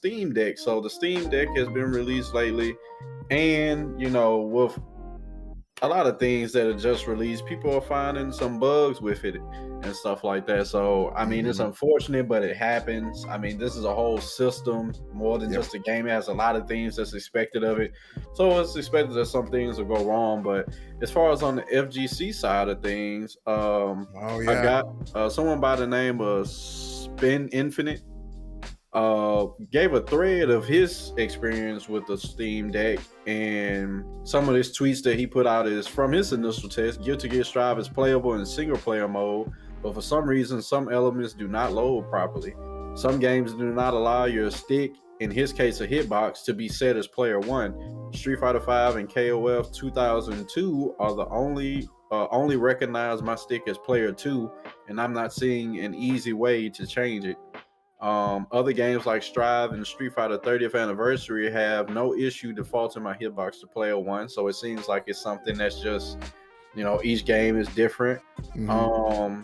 Steam Deck. So the Steam Deck has been released lately, and with a lot of things that are just released, people are finding some bugs with it and stuff like that. So, I mean, it's unfortunate, but it happens. I mean, this is a whole system more than just a game. It has a lot of things that's expected of it. So it's expected that some things will go wrong. But as far as on the FGC side of things, I got someone by the name of Spin Infinite gave a thread of his experience with the Steam Deck, and some of his tweets that he put out is from his initial test. Guilty Gear Strive is playable in single player mode, but for some reason, some elements do not load properly. Some games do not allow your stick, in his case a hitbox, to be set as player 1. Street Fighter V and KOF 2002 are the only recognize my stick as player 2, and I'm not seeing an easy way to change it. Other games like Strive and Street Fighter 30th Anniversary have no issue defaulting my hitbox to player 1. So it seems like it's something that's just, each game is different. A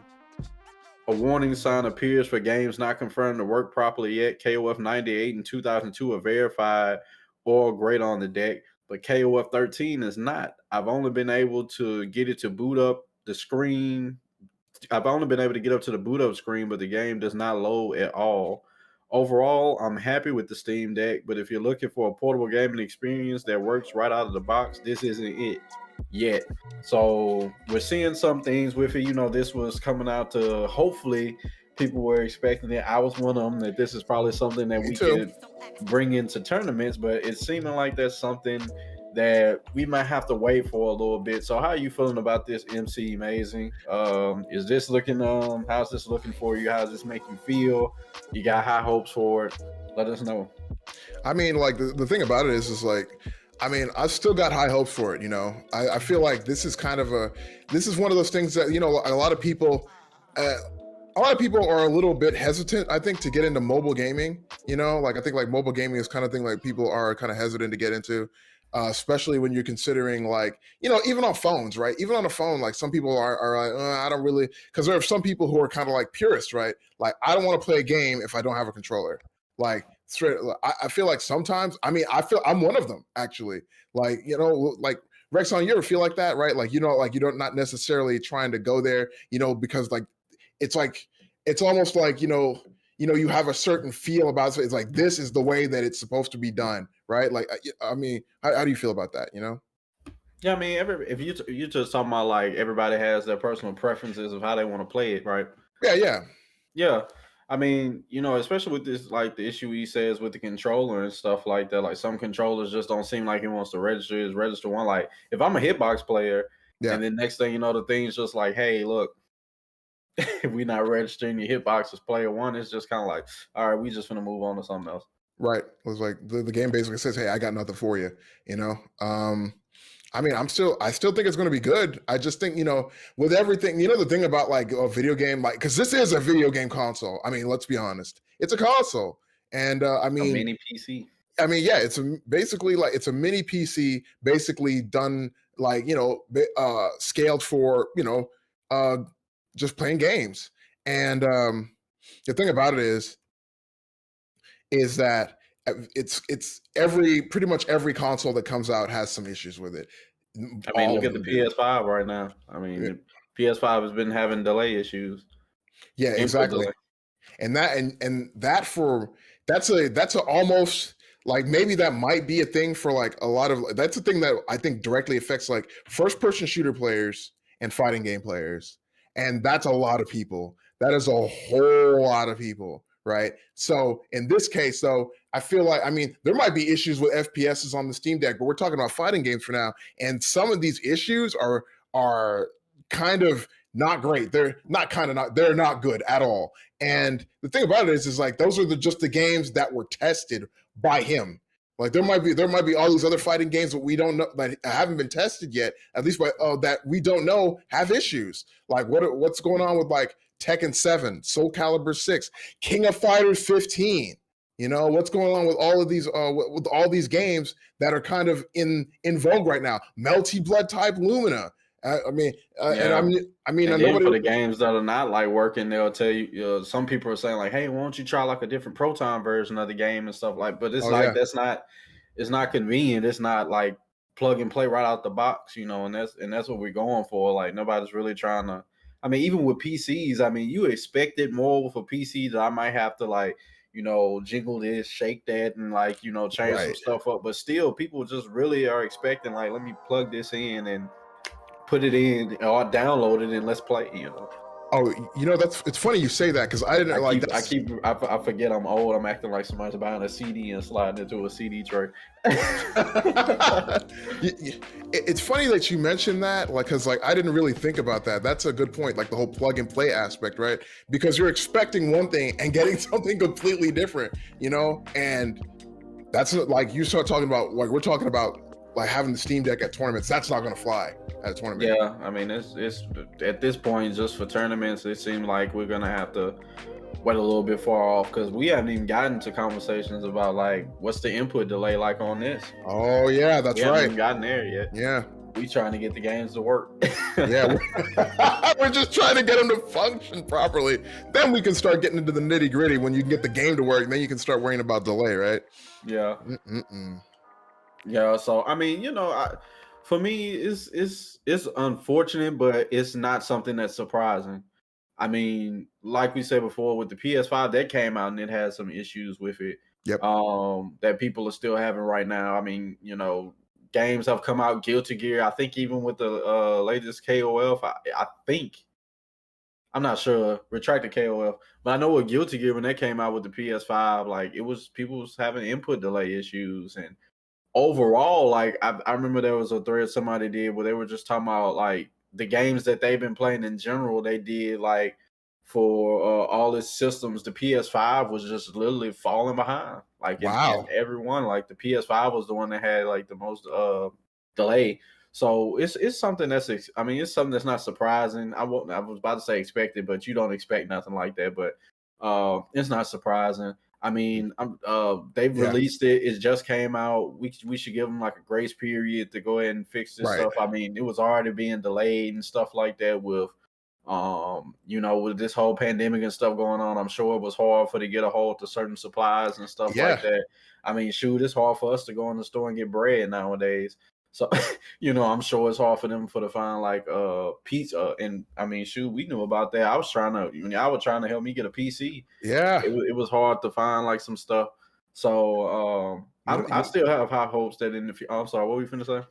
warning sign appears for games not confirmed to work properly yet. KOF 98 and 2002 are verified or great on the deck, but KOF 13 is not. I've only been able to get it to boot up the screen. I've only been able to get up to the boot up screen, but the game does not load at all. Overall, I'm happy with the Steam Deck, but if you're looking for a portable gaming experience that works right out of the box, this isn't it yet. So we're seeing some things with it. This was coming out to, hopefully people were expecting it. I was one of them, that this is probably something that we could bring into tournaments, but it's seeming like that's something that we might have to wait for a little bit. So how are you feeling about this, MC Amazing? Is this looking how's this looking for you? How does this make you feel? You got high hopes for it? Let us know. I mean, like the thing about it is like, I mean, I've still got high hopes for it. I feel like this is kind of this is one of those things that, a lot of people are a little bit hesitant, I think, to get into mobile gaming. Like I think like mobile gaming is kind of thing like people are kind of hesitant to get into. Especially when you're considering like, even on phones, right? Even on a phone, like some people are like, I don't really, because there are some people who are kind of like purists, right? Like, I don't want to play a game if I don't have a controller. Like, straight, I feel like sometimes, I feel I'm one of them, actually. Like, like Rexon, you ever feel like that, right? Like, like you don't, not necessarily trying to go there, because like, it's almost like, you have a certain feel about it. It's like, this is the way that it's supposed to be done, right? Like, I mean, how do you feel about that, Yeah, I mean, if you just talking about like everybody has their personal preferences of how they want to play it, right? Yeah. I mean, especially with this, like the issue he says with the controller and stuff like that. Like some controllers just don't seem like he wants to register one. Like if I'm a hitbox player, and then next thing you know, the thing's just like, hey, look, if we're not registering your hitbox as player 1, it's just kind of like, all right, we just gonna move on to something else. Right. It was like the game basically says, hey, I got nothing for you, I mean, I still think it's going to be good. I just think, with everything, the thing about like a video game, like, because this is a video game console. I mean, let's be honest, it's a console, and I mean, a mini PC. I mean, yeah, it's basically like it's a mini PC, basically done like scaled for just playing games. And the thing about it is that it's pretty much every console that comes out has some issues with it. I mean, look at the PS5 right now. I mean, PS5 has been having delay issues. Yeah, exactly. And that's a almost like, maybe that might be a thing for like a lot of, that's a thing that I think directly affects like first person shooter players and fighting game players. And that's a lot of people. That is a whole lot of people, right? So in this case, though, I feel like, I mean, there might be issues with FPSs on the Steam Deck, but we're talking about fighting games for now. And some of these issues are kind of not great. They're not good at all. And the thing about it is like, those are just the games that were tested by him. Like there might be all these other fighting games that we don't know, that haven't been tested yet, at least that we don't know have issues. Like what's going on with like Tekken 7, Soul Calibur 6, King of Fighters 15. What's going on with all of these with all these games that are kind of in vogue right now? Melty Blood Type Lumina. I mean, Yeah. And and then nobody. for the games that are not like working, they'll tell you. Some people are saying like, "Hey, why don't you try like a different Proton version of the game and stuff like?" But it's Oh like yeah, that's not. It's not convenient. It's not like plug and play right out the box, and that's what we're going for. Like nobody's really trying to. I mean, even with PCs, I mean, you expected more with a PC that I might have to like, jingle this, shake that, and like, change some right. stuff up. But still, people just really are expecting like, let me plug this in and put it in or download it and let's play. Oh, it's funny you say that because I didn't like that's. I forget I'm old. I'm acting like somebody's buying a CD and sliding into a CD tray. It's funny that you mentioned that, like, because like I didn't really think about that. That's a good point, like the whole plug and play aspect, right? Because you're expecting one thing and getting something completely different, and that's like you start talking about, like we're talking about, like having the Steam Deck at tournaments. That's not going to fly at a tournament. Yeah, I mean it's at this point just for tournaments. It seems like we're gonna have to wait a little bit far off because we haven't even gotten to conversations about like what's the input delay like on this. Oh yeah, that's We haven't right. even gotten there yet. Yeah, we trying to get the games to work. yeah, we're just trying to get them to function properly. Then we can start getting into the nitty gritty. When you can get the game to work, then you can start worrying about delay, right? Yeah. Mm-mm-mm. Yeah. So I mean, for me, it's unfortunate, but it's not something that's surprising. I mean, like we said before, with the PS5 that came out and it had some issues with it. Yep. That people are still having right now. I mean, games have come out, Guilty Gear. I think even with the latest KOF, I think I'm not sure, retracted KOF, but I know with Guilty Gear when they came out with the PS5, like people was having input delay issues and overall, like I remember there was a thread somebody did where they were just talking about like the games that they've been playing in general. They did like for all its systems, the PS5 was just literally falling behind. Like in Wow. everyone, like the PS5 was the one that had like the most delay. So it's something I mean, it's something that's not surprising. I was about to say expected, but you don't expect nothing like that. But it's not surprising. I mean, they've released it. It just came out. We should give them like a grace period to go ahead and fix this stuff. I mean, it was already being delayed and stuff like that with, with this whole pandemic and stuff going on. I'm sure it was hard for to get a hold to certain supplies and stuff like that. I mean, shoot, it's hard for us to go in the store and get bread nowadays. So, I'm sure it's hard for them to find like pizza. And I mean, shoot, we knew about that. I was trying to help me get a PC. Yeah. It was hard to find like some stuff. So I still have high hopes that in the future. I'm sorry, what were you finna say?